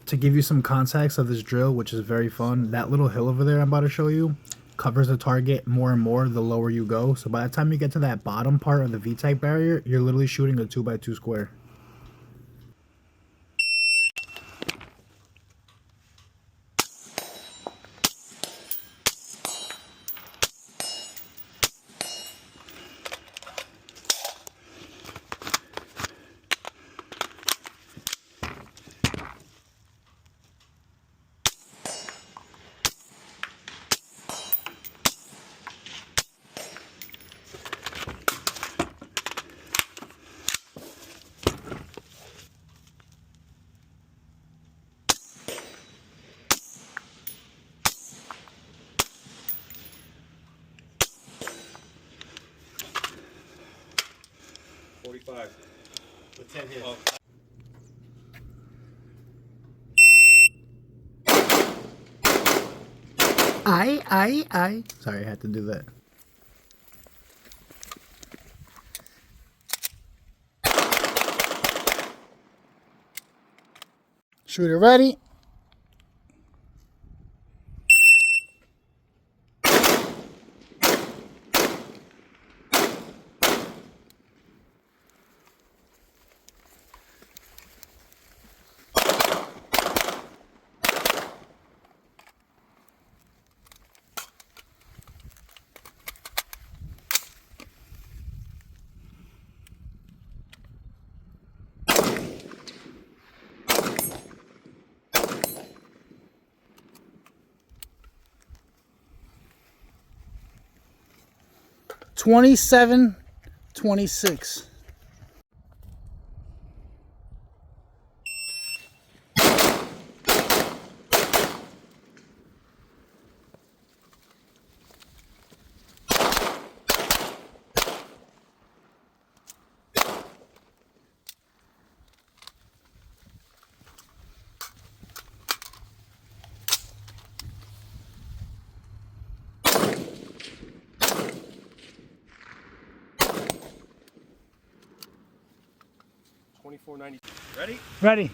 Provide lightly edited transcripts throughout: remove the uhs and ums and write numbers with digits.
To give you some context of this drill, which is very fun, that little hill over there I'm about to show you covers the target more and more the lower you go. So by the time you get to that bottom part of the V-type barrier, you're literally shooting a 2x2 square. With 10 hits. I. Sorry, I had to do that. Shooter ready. $27.26. $24.90. Ready? Ready.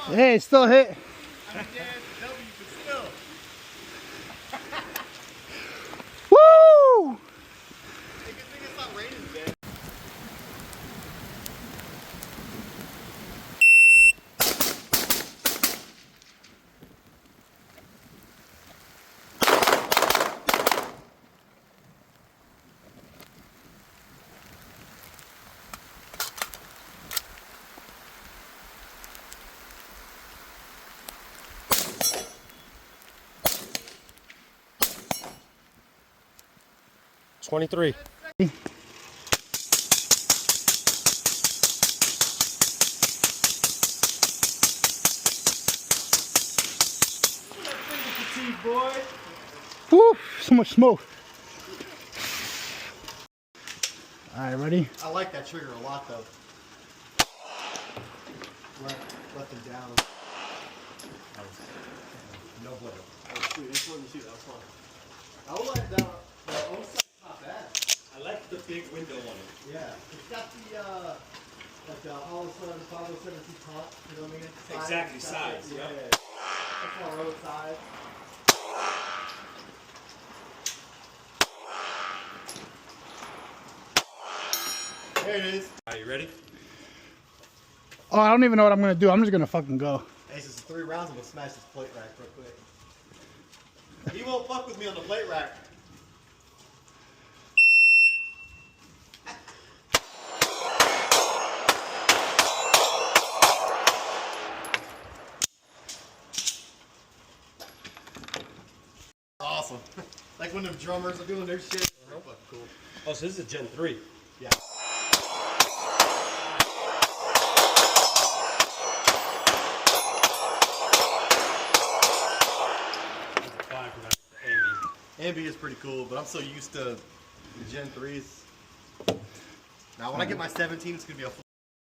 Hey, it still hit. I mean, yeah, it's a W, but still. Woo! Hey, good thing it's not raining today. $23. Boy. Woo! So much smoke. Alright, ready? I like that trigger a lot, though. Left and down. No blow. Oh, sweet. Just wanted to see that. That was fun. I will let it down. The O-side's not bad. I like the big window on it. Yeah. It's got the, like the Hollow Sun 507 top. You know what I mean? Size. Exactly, size. Yeah. Yeah. That's our road size. There it is. Are you ready? Oh, I don't even know what I'm gonna do. I'm just gonna fucking go. Ace, this is 3 rounds and we'll smash this plate rack real quick. He won't fuck with me on the plate rack. Awesome. Like when them drummers are doing their shit. Real fucking cool. Oh, so this is a Gen 3. Yeah. Ambi is pretty cool, but I'm so used to the Gen 3s. Now when I get my 17, it's gonna be a